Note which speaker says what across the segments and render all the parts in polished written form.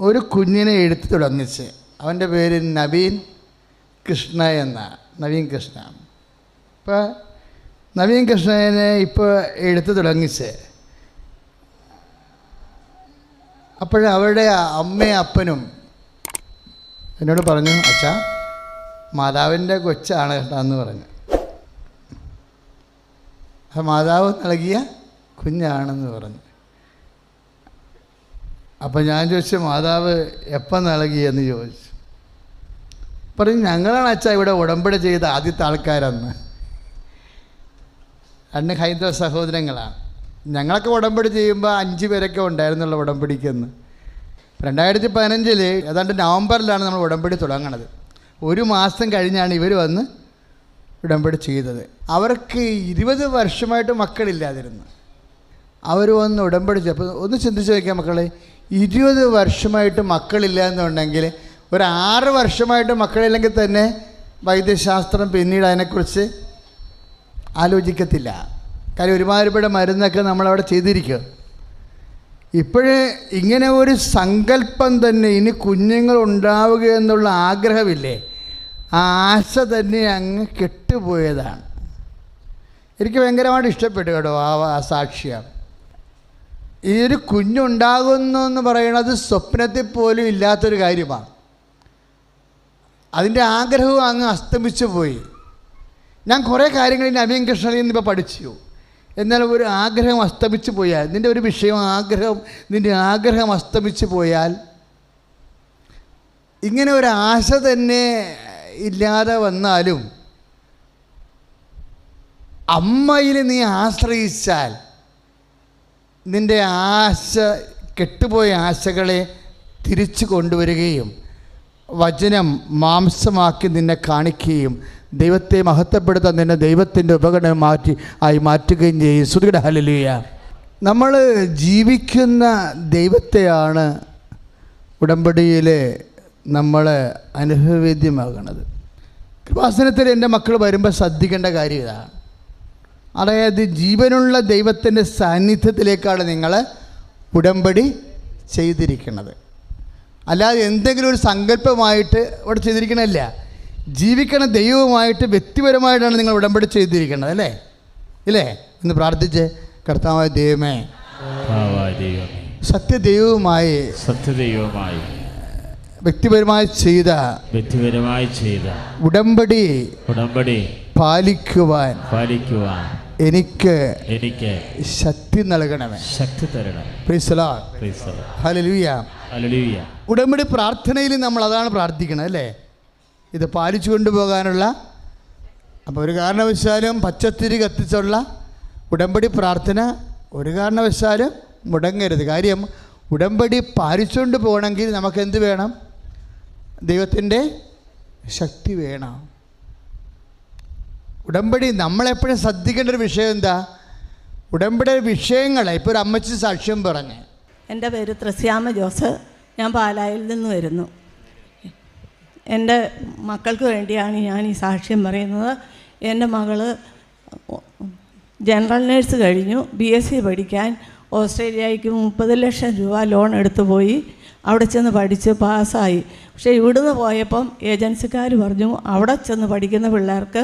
Speaker 1: ഒരു കുഞ്ഞിനെ എടുത്തു തുടങ്ങിച്ച്. അവൻ്റെ പേര് നവീൻ കൃഷ്ണ എന്നാണ്. നവീൻ കൃഷ്ണ. ഇപ്പോൾ നവീൻ കൃഷ്ണനെ ഇപ്പോൾ എടുത്തു തുടങ്ങിച്ച്. അവരുടെ അമ്മയും അപ്പനും എന്നോട് പറഞ്ഞു, അച്ഛാ മാതാവിൻ്റെ കൊച്ചാണ് കേട്ടാന്ന് പറഞ്ഞു. ആ മാതാവ് നൽകിയ കുഞ്ഞാണെന്ന് പറഞ്ഞു. അപ്പം ഞാൻ ചോദിച്ചു, മാതാവ് എപ്പം നൽകിയെന്ന് ചോദിച്ചു. പറഞ്ഞു, ഞങ്ങളാണ് അച്ഛാ ഇവിടെ ഉടമ്പടി ചെയ്ത ആദ്യത്തെ ആൾക്കാരെന്ന്. 2 ഹൈന്ദവ സഹോദരങ്ങളാണ്. ഞങ്ങളൊക്കെ ഉടമ്പടി ചെയ്യുമ്പോൾ 5 പേരൊക്കെ ഉണ്ടായിരുന്നുള്ള ഉടമ്പടിക്കെന്ന്. 2015 ഏതാണ്ട് നവംബറിലാണ് നമ്മൾ ഉടമ്പടി തുടങ്ങണത്. 1 മാസം കഴിഞ്ഞാണ് ഇവർ വന്ന് ഉടമ്പടി ചെയ്തത്. അവർക്ക് 20 വർഷമായിട്ട് മക്കളില്ലാതിരുന്നു. അവർ വന്ന് ഉടമ്പടി ചെയ്തപ്പോൾ ഒന്ന് ചിന്തിച്ച് നോക്കിയാൽ മക്കളെ, 20 വർഷമായിട്ട് മക്കളില്ല എന്നുണ്ടെങ്കിൽ ഒരു 6 വർഷമായിട്ട് മക്കളില്ലെങ്കിൽ തന്നെ വൈദ്യശാസ്ത്രം പിന്നീട് അതിനെക്കുറിച്ച് ആലോചിക്കത്തില്ല. കാര്യം ഒരുമാതിരിപ്പെട്ട മരുന്നൊക്കെ നമ്മളവിടെ ചെയ്തിരിക്കുക. ഇപ്പോഴേ ഇങ്ങനെ ഒരു സങ്കല്പം തന്നെ, ഇനി കുഞ്ഞുങ്ങൾ ഉണ്ടാവുക എന്നുള്ള ആഗ്രഹമില്ലേ, ആ ആശ തന്നെ അങ്ങ് കെട്ടുപോയതാണ്. എനിക്ക് ഭയങ്കരമായിട്ട് ഇഷ്ടപ്പെട്ടു കേട്ടോ ആ സാക്ഷ്യം. ഈ ഒരു കുഞ്ഞുണ്ടാകുന്നു എന്ന് പറയുന്നത് സ്വപ്നത്തിൽ പോലും ഇല്ലാത്തൊരു കാര്യമാണ്. അതിൻ്റെ ആഗ്രഹവും അങ്ങ് അസ്തമിച്ചു പോയി. ഞാൻ കുറേ കാര്യങ്ങൾ നവീൻ കൃഷ്ണനിൽ നിന്ന് ഇപ്പോൾ പഠിച്ചു. എന്നാൽ ഒരു ആഗ്രഹം അസ്തമിച്ചു പോയാൽ, നിൻ്റെ ഒരു വിഷയം നിൻ്റെ ആഗ്രഹം അസ്തമിച്ചു പോയാൽ, ഇങ്ങനെ ഒരു ആശ തന്നെ ഇല്ലാതെ വന്നാലും അമ്മയിൽ നീ ആശ്രയിച്ചാൽ നിൻ്റെ ആശ, കെട്ടുപോയ ആശകളെ തിരിച്ചു കൊണ്ടുവരികയും വചനം മാംസമാക്കി നിന്നെ കാണിക്കുകയും ദൈവത്തെ മഹത്വപ്പെടുത്താൻ നിന്നെ ദൈവത്തിൻ്റെ ഉപകരണം മാറ്റുകയും ചെയ്യും. സ്തുതിയുടെ ഹല്ലേലൂയ. നമ്മൾ ജീവിക്കുന്ന ദൈവത്തെയാണ് ഉടമ്പടിയിൽ നമ്മൾ അനുഭവവേദ്യമാകണത്. കൃപാസനത്തിൽ എൻ്റെ മക്കൾ വരുമ്പോൾ ശ്രദ്ധിക്കേണ്ട കാര്യം ഇതാണ്. അതായത് ജീവനുള്ള ദൈവത്തിൻ്റെ സാന്നിധ്യത്തിലേക്കാണ് നിങ്ങൾ ഉടമ്പടി ചെയ്തിരിക്കുന്നത്. അല്ലാതെ എന്തെങ്കിലും ഒരു സങ്കല്പമായിട്ട് ഇവിടെ ചെയ്തിരിക്കണമല്ല. ജീവിക്കണ ദൈവവുമായിട്ട് വ്യക്തിപരമായിട്ടാണ് നിങ്ങൾ ഉടമ്പടി ചെയ്തിരിക്കുന്നത്. അല്ലേ? ഇല്ലേ? ഇന്ന് പ്രാർത്ഥിച്ച്, കർത്താവായ ദൈവമേ, സത്യദൈവവുമായി വ്യക്തിപരമായി ചെയ്ത ഉടമ്പടി പാലിക്കുവാൻ എനിക്ക് ശക്തി നൽകണമേ, ശക്തി തരണം. Price the Lord. Hallelujah. Hallelujah. ഉടമ്പടി പ്രാർത്ഥനയിൽ നമ്മൾ അതാണ് പ്രാർത്ഥിക്കുന്നത്, അല്ലേ? ഇത് പാലിച്ചു കൊണ്ടുപോകാനുള്ള. അപ്പോൾ ഒരു കാരണവശാലും പച്ചത്തിരി കത്തിച്ചുള്ള ഉടമ്പടി പ്രാർത്ഥന ഒരു കാരണവശാലും മുടങ്ങരുത്. കാര്യം ഉടമ്പടി പാലിച്ചുകൊണ്ട് പോകണമെങ്കിൽ നമുക്കെന്ത് വേണം? ദൈവത്തിൻ്റെ ശക്തി വേണം. ഉടമ്പടി നമ്മളെപ്പോഴും ശ്രദ്ധിക്കേണ്ട ഒരു വിഷയം എന്താ? ഉടമ്പടി വിഷയങ്ങളെ ഇപ്പോൾ ഒരു അമ്മച്ചി സാക്ഷ്യം പറഞ്ഞ്.
Speaker 2: എൻ്റെ പേര് ത്രസ്യാമ ജോസ്. ഞാൻ പാലായിൽ നിന്ന് വരുന്നു. എൻ്റെ മക്കൾക്ക് വേണ്ടിയാണ് ഞാൻ ഈ സാക്ഷ്യം പറയുന്നത്. എൻ്റെ മകൾ ജനറൽ നേഴ്സ് കഴിഞ്ഞു. BSc പഠിക്കാൻ ഓസ്ട്രേലിയയ്ക്ക് 30 ലക്ഷം രൂപ ലോൺ എടുത്തു പോയി. അവിടെ ചെന്ന് പഠിച്ച് പാസ്സായി. പക്ഷേ ഇവിടുന്ന് പോയപ്പം ഏജൻസിക്കാർ പറഞ്ഞു അവിടെ ചെന്ന് പഠിക്കുന്ന പിള്ളേർക്ക്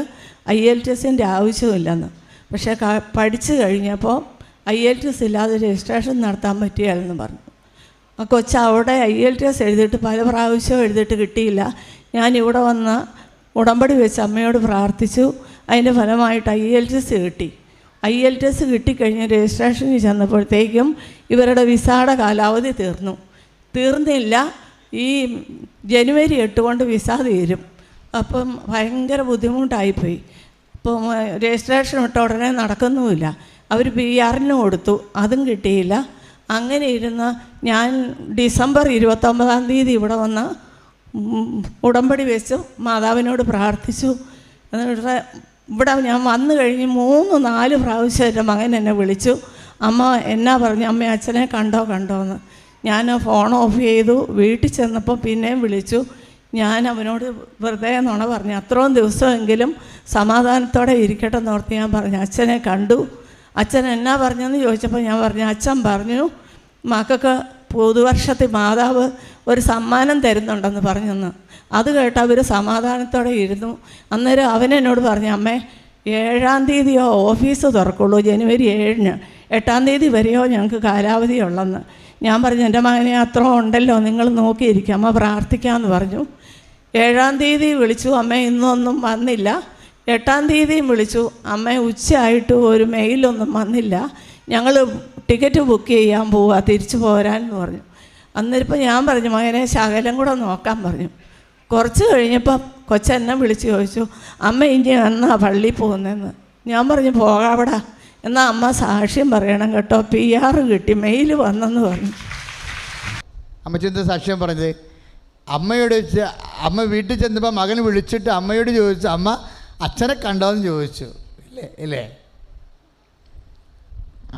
Speaker 2: IELTS-ൻ്റെ ആവശ്യമില്ലെന്ന്. പക്ഷേ പഠിച്ചു കഴിഞ്ഞപ്പോൾ IELTS ഇല്ലാതെ രജിസ്ട്രേഷൻ നടത്താൻ പറ്റുകയില്ലെന്ന് പറഞ്ഞു. ആ കൊച്ച് അവിടെ IELTS എഴുതിയിട്ട് പല പ്രാവശ്യവും എഴുതിയിട്ട് കിട്ടിയില്ല. ഞാനിവിടെ വന്ന് ഉടമ്പടി വെച്ച് അമ്മയോട് പ്രാർത്ഥിച്ചു. അതിൻ്റെ ഫലമായിട്ട് IELTS കിട്ടി. IELTS കിട്ടിക്കഴിഞ്ഞ് രജിസ്ട്രേഷനിൽ ചെന്നപ്പോഴത്തേക്കും ഇവരുടെ വിസയുടെ കാലാവധി തീർന്നില്ല. ഈ ജനുവരി 8 കൊണ്ട് വിസ തീരും. അപ്പം ഭയങ്കര ബുദ്ധിമുട്ടായിപ്പോയി. അപ്പം രജിസ്ട്രേഷൻ ഇട്ട ഉടനെ നടക്കുന്നുമില്ല. അവർ PR-ന് കൊടുത്തു, അതും കിട്ടിയില്ല. അങ്ങനെ ഇരുന്ന് ഞാൻ ഡിസംബർ 29-ാം തീയതി ഇവിടെ വന്ന് ഉടമ്പടി വെച്ചു മാതാവിനോട് പ്രാർത്ഥിച്ചു. എന്നിട്ട് ഇവിടെ ഞാൻ വന്നു കഴിഞ്ഞ് 3-4 പ്രാവശ്യം എൻ്റെ മകൻ എന്നെ വിളിച്ചു. അമ്മ എന്നാ പറഞ്ഞു, അമ്മ അച്ഛനെ കണ്ടോന്ന്. ഞാൻ ഫോൺ ഓഫ് ചെയ്തു. വീട്ടിൽ ചെന്നപ്പോൾ പിന്നെയും വിളിച്ചു. ഞാൻ അവനോട് വെറുതെ നുണ പറഞ്ഞു. അത്രയും ദിവസമെങ്കിലും സമാധാനത്തോടെ ഇരിക്കട്ടെ എന്നോർത്ത് ഞാൻ പറഞ്ഞു അച്ഛനെ കണ്ടു. അച്ഛൻ എന്നാ പറഞ്ഞെന്ന് ചോദിച്ചപ്പോൾ ഞാൻ പറഞ്ഞു, അച്ഛൻ പറഞ്ഞു മക്കൾക്ക് പുതുവർഷത്തിൽ മാതാവ് ഒരു സമ്മാനം തരുന്നുണ്ടെന്ന് പറഞ്ഞെന്ന്. അത് കേട്ട് അവർ സമാധാനത്തോടെ ഇരുന്നു. അന്നേരം അവനെന്നോട് പറഞ്ഞു, അമ്മേ 7-ാം തീയതിയോ ഓഫീസ് തുറക്കുള്ളൂ, ജനുവരി 7-ന്, 8-ാം തീയതി വരെയോ ഞങ്ങൾക്ക് കാലാവധി ഉള്ളെന്ന്. ഞാൻ പറഞ്ഞു, എൻ്റെ മകനെ അത്ര ഉണ്ടല്ലോ, നിങ്ങൾ നോക്കിയിരിക്കുക, അമ്മ പ്രാർത്ഥിക്കാമെന്ന് പറഞ്ഞു. 7-ാം തീയതി വിളിച്ചു, അമ്മ ഇന്നൊന്നും വന്നില്ല. 8-ാം തീയതിയും വിളിച്ചു, അമ്മ ഉച്ചയായിട്ട് ഒരു മെയിലൊന്നും വന്നില്ല. ഞങ്ങൾ ടിക്കറ്റ് ബുക്ക് ചെയ്യാൻ പോവുക, തിരിച്ചു പോരാനെന്ന് പറഞ്ഞു. അന്നേരപ്പം ഞാൻ പറഞ്ഞു, മകനെ ശകലം കൂടെ നോക്കാൻ പറഞ്ഞു. കുറച്ച് കഴിഞ്ഞപ്പം കൊച്ചെന്നെ വിളിച്ച് ചോദിച്ചു, അമ്മ ഇനി എന്നാ പള്ളിയിൽ പോകുന്നതെന്ന്. ഞാൻ പറഞ്ഞു, പോകാവിടാ, എന്നാൽ അമ്മ സാക്ഷ്യം പറയണം കേട്ടോ, PR കിട്ടി, മെയിൽ വന്നെന്ന് പറഞ്ഞു.
Speaker 1: അമ്മച്ചെന്താ സാക്ഷ്യം പറഞ്ഞത്? അമ്മയോട് അമ്മ വീട്ടിൽ ചെന്നപ്പോൾ മകൻ വിളിച്ചിട്ട് അമ്മയോട് ചോദിച്ചു, അമ്മ അച്ഛനെ കണ്ടോയെന്ന് ചോദിച്ചു. ഇല്ലേ?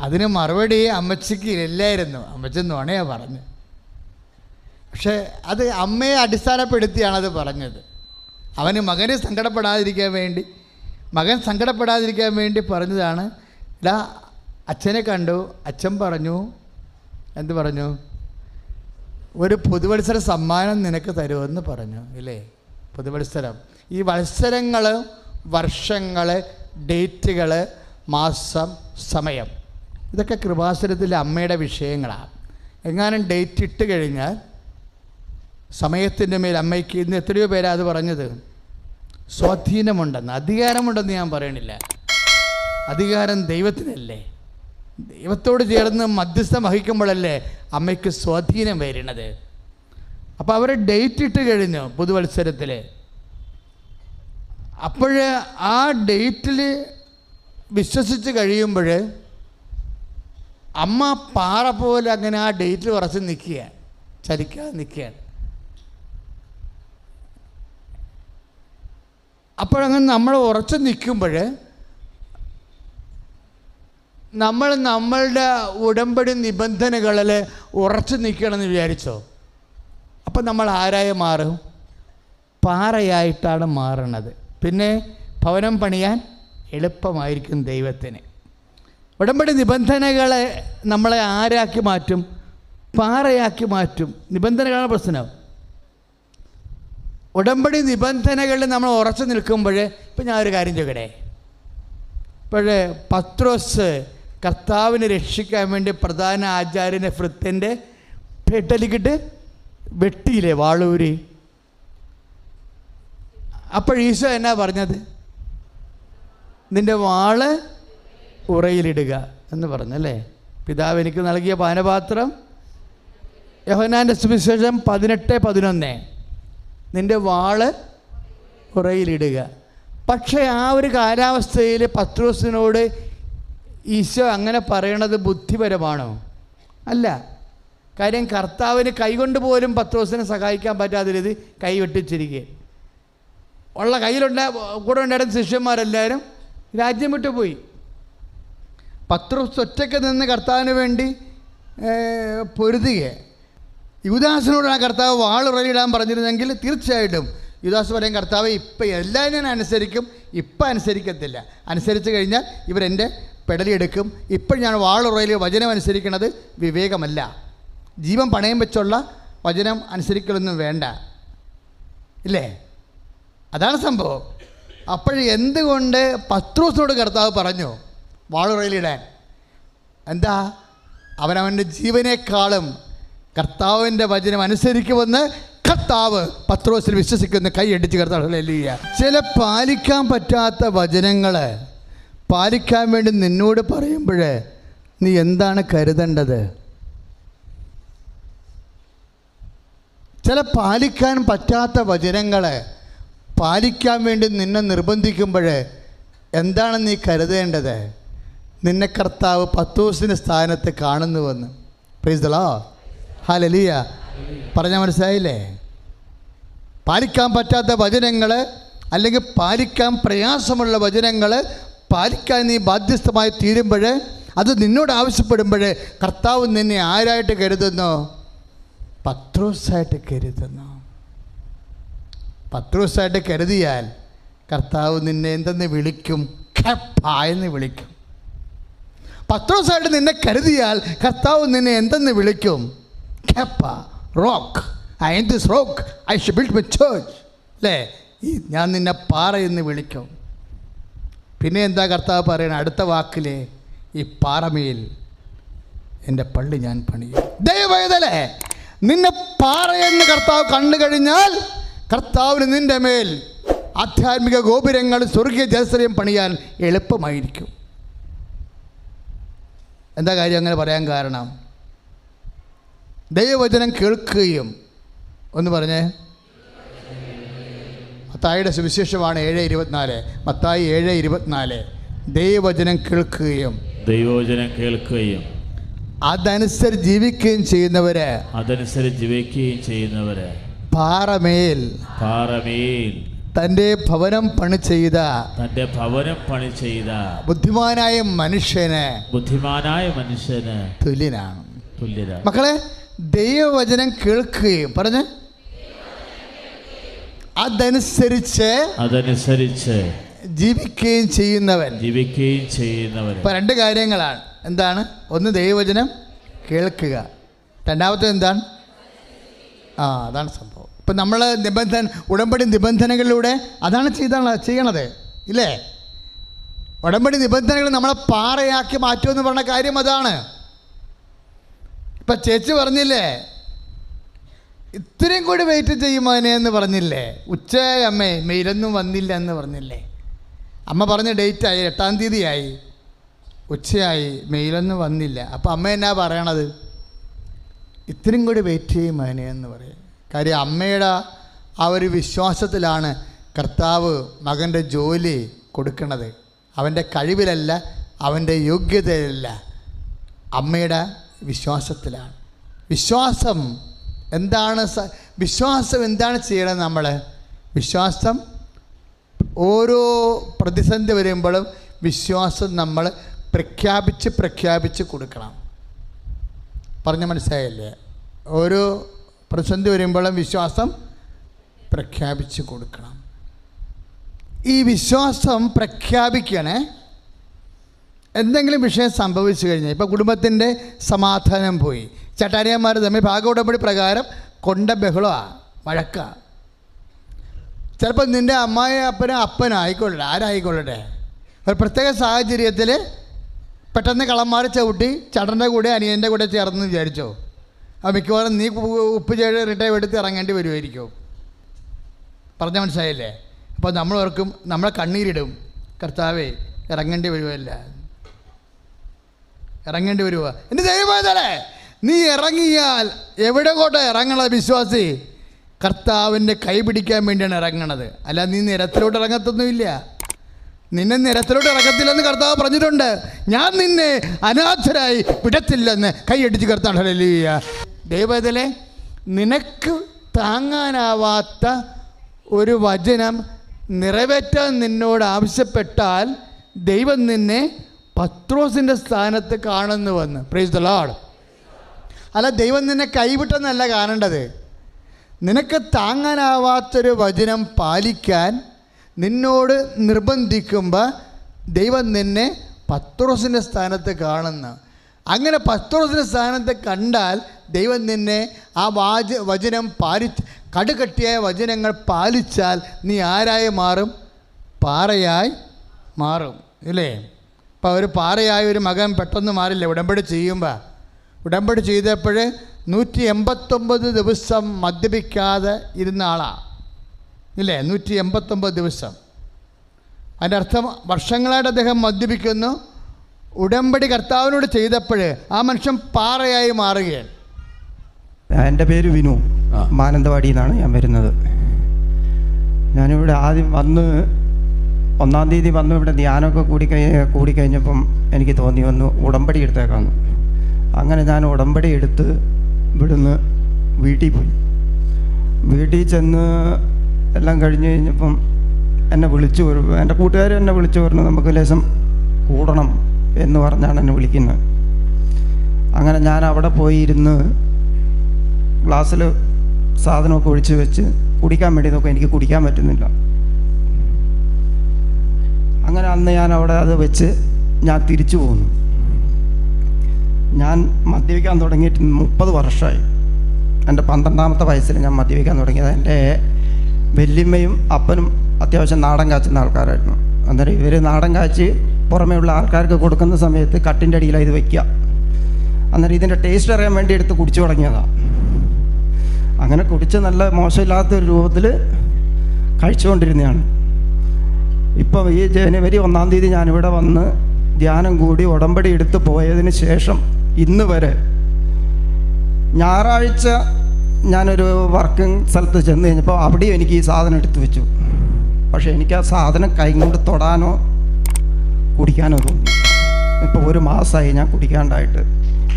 Speaker 1: അതിന് മറുപടി അമ്മച്ചിക്ക് ഇല്ലായിരുന്നു. അമ്മച്ചൻ നുണയാ പറഞ്ഞു. പക്ഷേ അത് അമ്മയെ അടിസ്ഥാനപ്പെടുത്തിയാണത് പറഞ്ഞത്. അവന് മകൻ സങ്കടപ്പെടാതിരിക്കാൻ വേണ്ടി പറഞ്ഞതാണ്. ഇതാ അച്ഛനെ കണ്ടു, അച്ഛൻ പറഞ്ഞു, എന്ത് പറഞ്ഞു? ഒരു പുതുവത്സര സമ്മാനം നിനക്ക് തരുമെന്ന് പറഞ്ഞു. ഇല്ലേ? പുതുവത്സരം. ഈ വത്സരങ്ങൾ, വർഷങ്ങൾ, ഡേറ്റുകൾ, മാസം, സമയം, ഇതൊക്കെ കൃപാസനത്തിലെ അമ്മയുടെ വിഷയങ്ങളാണ്. എങ്ങാനും ഡേറ്റ് ഇട്ട് കഴിഞ്ഞാൽ സമയത്തിൻ്റെ മേൽ അമ്മയ്ക്ക് ഇന്ന് എത്രയോ പേരാ അത് പറഞ്ഞത്? സ്വാധീനമുണ്ടെന്ന്. അധികാരമുണ്ടെന്ന് ഞാൻ പറയണില്ല. അധികാരം ദൈവത്തിനല്ലേ. ദൈവത്തോട് ചേർന്ന് മധ്യസ്ഥം വഹിക്കുമ്പോഴല്ലേ അമ്മയ്ക്ക് സ്വാധീനം വരുന്നത്. അപ്പോൾ അവർ ഡേറ്റ് ഇട്ട് കഴിഞ്ഞു പുതുവത്സരത്തിൽ. അപ്പോൾ ആ ഡേറ്റിൽ വിശ്വസിച്ച് കഴിയുമ്പോൾ അമ്മ പാറ പോലെ അങ്ങനെ ആ ഡേറ്റിൽ ഉറച്ച് നിൽക്കുക, ചലിക്കാതെ നിൽക്കുകയാണ്. അപ്പോഴങ്ങനെ നമ്മൾ ഉറച്ചു നിൽക്കുമ്പോൾ നമ്മളുടെ ഉടമ്പടി നിബന്ധനകളിൽ ഉറച്ചു നിൽക്കണമെന്ന് വിചാരിച്ചോ? അപ്പം നമ്മൾ ആരായി മാറും? പാറയായിട്ടാണ് മാറണത്. പിന്നെ ഭവനം പണിയാൻ എളുപ്പമായിരിക്കും ദൈവത്തിന്. ഉടമ്പടി നിബന്ധനകളെ നമ്മളെ ആരാക്കി മാറ്റും? പാറയാക്കി മാറ്റും. നിബന്ധനകളാണ് പ്രശ്നം. ഉടമ്പടി നിബന്ധനകളിൽ നമ്മൾ ഉറച്ചു നിൽക്കുമ്പോൾ, ഇപ്പം ഞാൻ ഒരു കാര്യം ചോദിക്കട്ടെ. ഇപ്പോഴേ പത്രോസ് കർത്താവിനെ രക്ഷിക്കാൻ വേണ്ടി പ്രധാന ആചാര്യനെ ഭൃത്യൻ്റെ പെട്ടലിക്കിട്ട് വെട്ടിയില്ലേ വാളൂരി? അപ്പോൾ ഈശോ എന്നാ പറഞ്ഞത്? നിൻ്റെ വാള് ഉറയിലിടുക എന്ന് പറഞ്ഞല്ലേ. പിതാവ് എനിക്ക് നൽകിയ പാനപാത്രം, യോഹന്നാൻ്റെ സുവിശേഷം 18:11, നിൻ്റെ വാള് ഉറയിലിടുക. പക്ഷേ ആ ഒരു കാലാവസ്ഥയിൽ പത്രോസിനോട് ഈശോ അങ്ങനെ പറയണത് ബുദ്ധിപരമാണോ? അല്ല. കാര്യം കർത്താവിന് കൈകൊണ്ട് പോലും പത്രോസിനെ സഹായിക്കാൻ പറ്റാത്ത രീതി കൈ വെട്ടിച്ചിരിക്കുക. ഉള്ള കൂടെ ഉണ്ടായിരുന്ന ശിഷ്യന്മാരെല്ലാവരും രാജ്യം വിട്ടു പോയി. പത്രോസ് ഒറ്റയ്ക്ക് നിന്ന് കർത്താവിന് വേണ്ടി പൊരുതുക. യൂദാസിനോടാണ് കർത്താവ് വാളുറയിടാൻ പറഞ്ഞിരുന്നെങ്കിൽ തീർച്ചയായിട്ടും യൂദാസ് പറയും, കർത്താവ് ഇപ്പം എല്ലാം ഞാൻ അനുസരിക്കും, ഇപ്പം അനുസരിക്കത്തില്ല, അനുസരിച്ച് കഴിഞ്ഞാൽ ഇവരെൻ്റെ പെടലിയെടുക്കും. ഇപ്പം ഞാൻ വാളുറയിൽ വചനം അനുസരിക്കുന്നത് വിവേകമല്ല, ജീവൻ പണയം വെച്ചുള്ള വചനം അനുസരിക്കലൊന്നും വേണ്ട. ഇല്ലേ? അതാണ് സംഭവം. എന്തുകൊണ്ട് പത്രോസിനോട് കർത്താവ് പറഞ്ഞു വാളുറയിലിടാൻ? എന്താ? അവനവൻ്റെ ജീവനേക്കാളും കർത്താവിൻ്റെ വചനം അനുസരിക്കുമെന്ന് കർത്താവ് പത്രോസിൽ വിശ്വസിക്കുന്ന കൈയടിച്ച് കർത്താവ്. ചില പാലിക്കാൻ പറ്റാത്ത വചനങ്ങൾ പാലിക്കാൻ വേണ്ടി നിന്നോട് പറയുമ്പോൾ നീ എന്താണ് കരുതേണ്ടത്? ചില പാലിക്കാൻ പറ്റാത്ത വചനങ്ങൾ പാലിക്കാൻ വേണ്ടി നിന്നെ നിർബന്ധിക്കുമ്പോൾ എന്താണ് നീ കരുതേണ്ടത്? നിന്നെ കർത്താവ് പത്രോസിൻ്റെ സ്ഥാനത്ത് കാണുന്നുവെന്ന്. Praise the Lord. ഹല്ലേലൂയ. പറഞ്ഞാൽ മനസ്സിലായില്ലേ? പാലിക്കാൻ പറ്റാത്ത വചനങ്ങൾ അല്ലെങ്കിൽ പാലിക്കാൻ പ്രയാസമുള്ള വചനങ്ങൾ പാലിക്കാൻ നീ ബാധ്യസ്ഥമായി തീരുമ്പോൾ, അത് നിന്നോട് ആവശ്യപ്പെടുമ്പോൾ കർത്താവ് നിന്നെ ആരായിട്ട് കരുതുന്നു? പത്രോസായിട്ട് കരുതുന്നു. പത്രോസായിട്ട് കരുതിയാൽ കർത്താവ് നിന്നെ എന്തെന്ന് വിളിക്കും? എന്ന് വിളിക്കും. പത്രോസായിട്ട് നിന്നെ കരുതിയാൽ കർത്താവ് നിന്നെ എന്തെന്ന് വിളിക്കും? Kappa, rock. I am this rock. I shall build my church. അല്ലേ? ഞാൻ നിന്നെ പാറ എന്ന് വിളിക്കും. പിന്നെ എന്താ കർത്താവ് പറയണ അടുത്ത വാക്കിലെ, ഈ പാറമേൽ എൻ്റെ പള്ളി ഞാൻ പണിയും. ദൈവവേദലേ, നിന്നെ പാറയെന്ന് കർത്താവ് കണ്ടു കഴിഞ്ഞാൽ കർത്താവിന് നിൻ്റെ മേൽ ആധ്യാത്മിക ഗോപുരങ്ങൾ, സ്വർഗീയ ജലസരം പണിയാൻ എളുപ്പമായിരിക്കും. എന്താ കാര്യം അങ്ങനെ പറയാൻ കാരണം? ദൈവവചനം കേൾക്കുകയും, ഒന്ന് പറഞ്ഞേ, മത്തായിയുടെ സുവിശേഷമാണ് 7:24. മത്തായി 7:24. ദൈവവചനം കേൾക്കുകയും അതനുസരിച്ച് ജീവിക്കുകയും ചെയ്യുന്നവര് പാറമേൽ തൻ്റെ ഭവനം പണി ചെയ്ത ബുദ്ധിമാനായ മനുഷ്യന് തുല്യനാണ്. മക്കളെ, ദൈവവചനം കേൾക്കുകയും പറഞ്ഞ് അതനുസരിച്ച് ജീവിക്കുകയും ചെയ്യുന്നവൻ. ഇപ്പം രണ്ട് കാര്യങ്ങളാണ്. എന്താണ്? ഒന്ന് ദൈവവചനം കേൾക്കുക, രണ്ടാമത്തെ എന്താണ്? അതാണ് സംഭവം. ഇപ്പം നമ്മൾ ഉടമ്പടി നിബന്ധനകളിലൂടെ അതാണ് ചെയ്യണത്, ഇല്ലേ? ഉടമ്പടി നിബന്ധനകൾ നമ്മളെ പാറയാക്കി മാറ്റുമെന്ന് പറഞ്ഞ കാര്യം അതാണ്. ഇപ്പം ചേച്ചി പറഞ്ഞില്ലേ, ഇത്രയും കൂടി വെയിറ്റ് ചെയ്യുമോനെ എന്ന് പറഞ്ഞില്ലേ? ഉച്ചയായി അമ്മേ, മെയിലൊന്നും വന്നില്ല എന്ന് പറഞ്ഞില്ലേ? അമ്മ പറഞ്ഞ ഡേറ്റായി 8-ാം തീയതിയായി, ഉച്ചയായി, മെയിലൊന്നും വന്നില്ല. അപ്പോൾ അമ്മ എന്നാ പറയണത്? ഇത്രയും കൂടി വെയിറ്റ് ചെയ്യുമോനെ എന്ന് പറയും. കാര്യം അമ്മയുടെ ആ ഒരു വിശ്വാസത്തിലാണ് കർത്താവ് മകൻ്റെ ജോലി കൊടുക്കുന്നത്. അവൻ്റെ കഴിവിലല്ല, അവൻ്റെ യോഗ്യതയിലല്ല, അമ്മയുടെ വിശ്വാസത്തിലാണ്. വിശ്വാസം എന്താണ് ചെയ്യണത്? നമ്മൾ വിശ്വാസം ഓരോ പ്രതിസന്ധി വരുമ്പോഴും വിശ്വാസം നമ്മൾ പ്രഖ്യാപിച്ച് കൊടുക്കണം. പറഞ്ഞ മനസ്സിലായില്ലേ? ഓരോ പ്രതിസന്ധി വരുമ്പോഴും വിശ്വാസം പ്രഖ്യാപിച്ച് കൊടുക്കണം. ഈ വിശ്വാസം പ്രഖ്യാപിക്കണേ. എന്തെങ്കിലും വിഷയം സംഭവിച്ചു കഴിഞ്ഞാൽ, ഇപ്പോൾ കുടുംബത്തിൻ്റെ സമാധാനം പോയി, ചട്ടാരിയന്മാർ തമ്മിൽ ഭാഗോടമ്പടി പ്രകാരം കൊണ്ട ബഹളമാണ്, വഴക്കാണ്. ചിലപ്പോൾ നിൻ്റെ അമ്മായി അപ്പനായിക്കൊള്ളട്ടെ, ആരായിക്കൊള്ളട്ടെ, ഒരു പ്രത്യേക സാഹചര്യത്തിൽ പെട്ടെന്ന് കള്ളന്മാർ ചവിട്ടി ചടൻ്റെ കൂടെ അനിയൻ്റെ കൂടെ ചേർന്ന് വിചാരിച്ചോ, മിക്കവാറും നീ ഉപ്പ് ചേഴ് റിട്ടൈവ് എടുത്ത് ഇറങ്ങേണ്ടി വരുമായിരിക്കും. പറഞ്ഞാൽ മനസ്സിലായില്ലേ? അപ്പോൾ നമ്മളോർക്കും, നമ്മളെ കണ്ണീരിടും, കർത്താവേ ഇറങ്ങേണ്ടി വരുമോ എൻ്റെ ദൈവമേ, നീ ഇറങ്ങിയാൽ എവിടെ കൊണ്ട് ഇറങ്ങണത്? വിശ്വാസി കർത്താവിൻ്റെ കൈ പിടിക്കാൻ വേണ്ടിയാണ് ഇറങ്ങണത്, അല്ല നീ നിരത്തിലോട്ട് ഇറങ്ങത്തൊന്നുമില്ല. നിന്നെ നിരത്തിലോട്ട് ഇറക്കത്തില്ലെന്ന് കർത്താവ് പറഞ്ഞിട്ടുണ്ട്. ഞാൻ നിന്നെ അനാഥരായി വിടത്തില്ലെന്ന് കൈയടിച്ച് കർത്താവ്. ഹല്ലേലൂയ. ദൈവത്തിലെ നിനക്ക് താങ്ങാനാവാത്ത ഒരു വചനം നിറവേറ്റാൻ നിന്നോട് ആവശ്യപ്പെട്ടാൽ ദൈവം നിന്നെ പത്രോസിൻ്റെ സ്ഥാനത്ത് കാണുന്നുവെന്ന്. Praise the Lord. അല്ല, ദൈവം നിന്നെ കൈവിട്ടെന്നല്ല കാണേണ്ടത്. നിനക്ക് താങ്ങാനാവാത്തൊരു വചനം പാലിക്കാൻ നിന്നോട് നിർബന്ധിക്കുമ്പോൾ ദൈവം നിന്നെ പത്രോസിൻ്റെ സ്ഥാനത്ത് കാണുന്നു. അങ്ങനെ പത്രോസിൻ്റെ സ്ഥാനത്ത് കണ്ടാൽ ദൈവം നിന്നെ ആ വചനം കടുകട്ടിയായ വചനങ്ങൾ പാലിച്ചാൽ നീ ആരായി മാറും? പാറയായി മാറും, ഇല്ലേ? ഇപ്പോൾ ഒരു പാറയായ ഒരു മകൻ പെട്ടെന്ന് മാറില്ല. ഉടമ്പടി ചെയ്തപ്പോൾ 189 ദിവസം മദ്യപിക്കാതെ ഇരുന്ന ആളാണ്, ഇല്ലേ? 189 ദിവസം. അതിൻ്റെ അർത്ഥം വർഷങ്ങളായിട്ട് അദ്ദേഹം മദ്യപിക്കുന്നു. ഉടമ്പടി കർത്താവിനോട് ചെയ്തപ്പോൾ ആ മനുഷ്യൻ പാറയായി മാറുകയാണ്.
Speaker 3: എൻ്റെ പേര് വിനു, മാനന്തവാടിയിൽ നിന്നാണ് ഞാൻ വരുന്നത്. ഞാനിവിടെ ആദ്യം വന്ന് 1-ാം തീയതി വന്നു. ഇവിടെ ധ്യാനമൊക്കെ കൂടിക്കഴിഞ്ഞപ്പം എനിക്ക് തോന്നി ഒന്ന് ഉടമ്പടി എടുത്തേക്കാന്ന്. അങ്ങനെ ഞാൻ ഉടമ്പടി എടുത്ത് ഇവിടുന്ന് വീട്ടിൽ പോയി. വീട്ടിൽ ചെന്ന് എല്ലാം കഴിഞ്ഞ് കഴിഞ്ഞപ്പം എന്നെ വിളിച്ചു, എൻ്റെ കൂട്ടുകാർ എന്നെ വിളിച്ചു പറഞ്ഞു നമുക്ക് ലേശം കൂടണം എന്ന് പറഞ്ഞാണ് എന്നെ വിളിക്കുന്നത്. അങ്ങനെ ഞാൻ അവിടെ പോയിരുന്ന് ഗ്ലാസ്സിൽ സാധനമൊക്കെ ഒഴിച്ച് വെച്ച് കുടിക്കാൻ വേണ്ടി നോക്കാം, എനിക്ക് കുടിക്കാൻ പറ്റുന്നില്ല. അങ്ങനെ അന്ന് ഞാൻ അവിടെ അത് വെച്ച് ഞാൻ തിരിച്ചു പോന്നു. ഞാൻ മദ്യപിക്കാൻ തുടങ്ങിയിട്ട് 30 വർഷമായി. എൻ്റെ 12ാമത്തെ വയസ്സിൽ ഞാൻ മദ്യപിക്കാൻ തുടങ്ങിയത്. എൻ്റെ വല്യമ്മയും അപ്പനും അത്യാവശ്യം നാടൻ കാച്ചുന്ന ആൾക്കാരായിരുന്നു. അന്നേരം ഇവർ നാടൻ കാച്ചി പുറമേ ഉള്ള ആൾക്കാർക്ക് കൊടുക്കുന്ന സമയത്ത് കട്ടിൻ്റെ അടിയിലാണ് ഇത് വയ്ക്കുക. അന്നേരം ഇതിൻ്റെ ടേസ്റ്റ് അറിയാൻ വേണ്ടി എടുത്ത് കുടിച്ചു തുടങ്ങിയതാണ്. അങ്ങനെ കുടിച്ച് നല്ല മോശമില്ലാത്തൊരു രൂപത്തിൽ കഴിച്ചുകൊണ്ടിരുന്നതാണ്. ഇപ്പം ഈ ജനുവരി 1-ാം തീയതി ഞാനിവിടെ വന്ന് ധ്യാനം കൂടി ഉടമ്പടി എടുത്ത് പോയതിന് ശേഷം ഇന്ന് വരെ ഞായറാഴ്ച ഞാനൊരു വർക്കിംഗ് സ്ഥലത്ത് ചെന്ന് കഴിഞ്ഞപ്പോൾ അവിടെയും എനിക്ക് ഈ സാധനം എടുത്തു വെച്ചു. പക്ഷേ എനിക്ക് ആ സാധനം കൈ കൊണ്ട് തൊടാനോ കുടിക്കാനോ തോന്നി. ഇപ്പോൾ 1 മാസമായി ഞാൻ കുടിക്കാണ്ടായിട്ട്.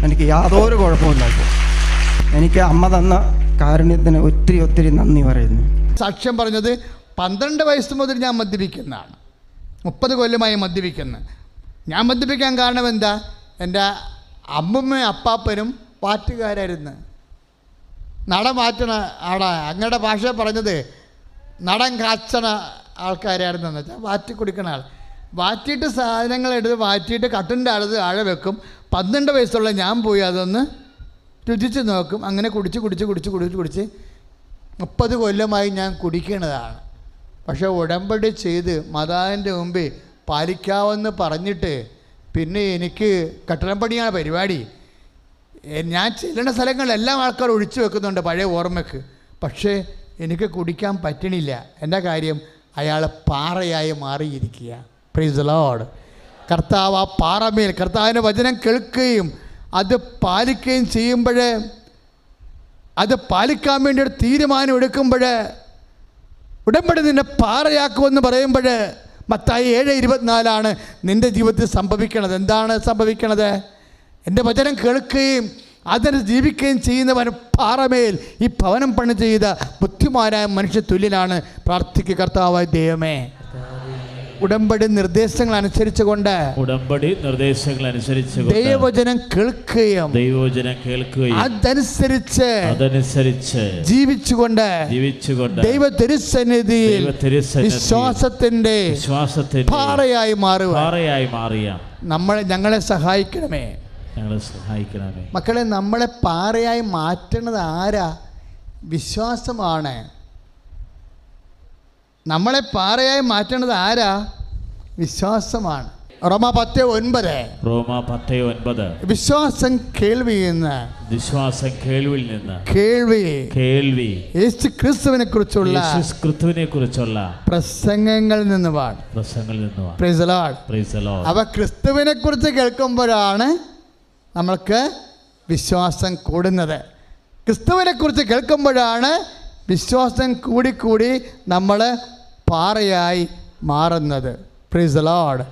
Speaker 3: എനിക്ക് യാതൊരു കുഴപ്പമില്ല. എനിക്ക് അമ്മ തന്ന കാരുണ്യത്തിന് ഒത്തിരി ഒത്തിരി നന്ദി പറയുന്നു.
Speaker 1: സാക്ഷ്യം പറഞ്ഞത് 12 വയസ്സ് മുതൽ ഞാൻ മദ്യപിക്കുന്നതാണ്. 30 കൊല്ലമായി മദ്യപിക്കുന്നത്. ഞാൻ മദ്യപിക്കാൻ കാരണം എന്താ? എൻ്റെ അമ്മമ്മയും അപ്പാപ്പനും പാറ്റുകാരായിരുന്നു. നടൻ മാറ്റണ ആളാ. അങ്ങയുടെ ഭാഷ പറഞ്ഞത് നടൻ കാച്ചണ ആൾക്കാരായിരുന്നു എന്ന് വെച്ചാൽ വാറ്റി കുടിക്കണ ആൾ. വാറ്റിയിട്ട് സാധനങ്ങൾ എടുത്ത് വാറ്റിയിട്ട് കട്ടിൻ്റെ അടുത്ത് ആഴെ വെക്കും. 12 വയസ്സുള്ള ഞാൻ പോയി അതൊന്ന് രുചിച്ച് നോക്കും. അങ്ങനെ കുടിച്ച് 30 കൊല്ലമായി ഞാൻ കുടിക്കുന്നതാണ്. പക്ഷേ ഉടമ്പടി ചെയ്ത് മാതാവിൻ്റെ മുമ്പിൽ പാലിക്കാമെന്ന് പറഞ്ഞിട്ട് പിന്നെ എനിക്ക് കെട്ടിടം പണിയാണ് പരിപാടി. ഞാൻ ചെല്ലുന്ന സ്ഥലങ്ങളിലെല്ലാം ആൾക്കാർ ഒഴിച്ചു വെക്കുന്നുണ്ട് പഴയ ഓർമ്മയ്ക്ക്. പക്ഷേ എനിക്ക് കുടിക്കാൻ പറ്റണില്ല. എൻ്റെ കാര്യം അയാൾ പാറയായി മാറിയിരിക്കുക. Praise the Lord. കർത്താവ് ആ പാറമേൽ കർത്താവിൻ്റെ വചനം കേൾക്കുകയും അത് പാലിക്കുകയും ചെയ്യുമ്പോൾ, അത് പാലിക്കാൻ വേണ്ടി ഒരു തീരുമാനം എടുക്കുമ്പോൾ, ഉടമ്പടി നിന്നെ പാറയാക്കുമെന്ന് പറയുമ്പോൾ മത്തായി 7:24 നിൻ്റെ ജീവിതത്തിൽ സംഭവിക്കണത്. എന്താണ് സംഭവിക്കണത്? എൻ്റെ വചനം കേൾക്കുകയും അതിന് ജീവിക്കുകയും ചെയ്യുന്നവൻ പാറമേൽ ഈ ഭവനം പണി ചെയ്ത ബുദ്ധിമാനായ മനുഷ്യ തുല്യനാണ്. പ്രാർത്ഥിക്കുക, കർത്താവായ ദൈവമേ, ഉടമ്പടി നിർദ്ദേശങ്ങൾ അനുസരിച്ചുകൊണ്ട് ദൈവവചനം കേൾക്കുകയും അതനുസരിച്ച് ജീവിച്ചുകൊണ്ട് ദൈവ തിരുസന്നിധിയിൽ വിശ്വാസത്തിന്റെ പാറയായി മാറിയ ഞങ്ങളെ സഹായിക്കണമേ. മക്കളെ, നമ്മളെ പാറയായി മാറ്റുന്നത് ആരാ? വിശ്വാസമാണ്. നമ്മളെ പാറയായി മാറ്റുന്നത് ആരാ? വിശ്വാസമാണ്. റോമാ 10:9 വിശ്വാസം കേൾവിയിൽ നിന്ന് കേൾവി യേശു ക്രിസ്തുവിനെ കുറിച്ചുള്ള പ്രസംഗങ്ങളിൽ നിന്ന് പ്രൈസ് ദി ലോർഡ്. അവ ക്രിസ്തുവിനെ കുറിച്ച് കേൾക്കുമ്പോഴാണ് നമ്മൾക്ക് വിശ്വാസം കൂടുന്നത്. ക്രിസ്തുവിനെ കുറിച്ച് കേൾക്കുമ്പോഴാണ് വിശ്വാസം കൂടി നമ്മൾ പാറയായി മാറുന്നത്. Price the Lord.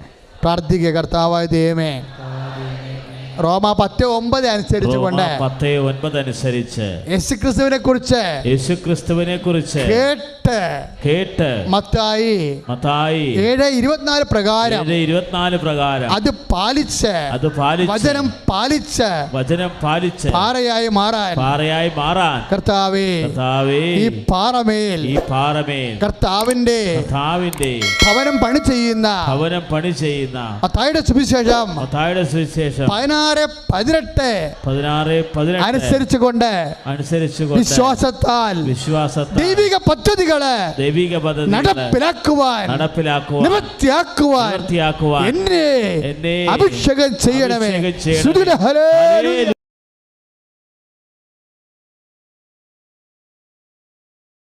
Speaker 1: പ്രാർത്ഥിക്കുക, കർത്താവായ ദൈവമേ, റോമാ 10:9 അനുസരിച്ചുകൊണ്ട് യേശുക്രിസ്തുവിനെ കുറിച്ച് കേട്ട് മത്തായി 7:24 പ്രകാരം അത് പാലിച്ച് വചനം പാലിച്ച് പാറയായി മാറാൻ കർത്താവേ, ഈ പാറമേൽ കർത്താവിന്റെ ഭവനം പണി ചെയ്യുന്ന മത്തായിയുടെ സുവിശേഷം 16:18 അനുസരിച്ചുകൊണ്ട് വിശ്വാസത്താൽ ദൈവിക പദ്ധതികളെ നടപ്പിലാക്കുവാൻ നിവൃത്തിയാക്കുവാൻ എന്നെ അഭിഷേകം ചെയ്യണമേ.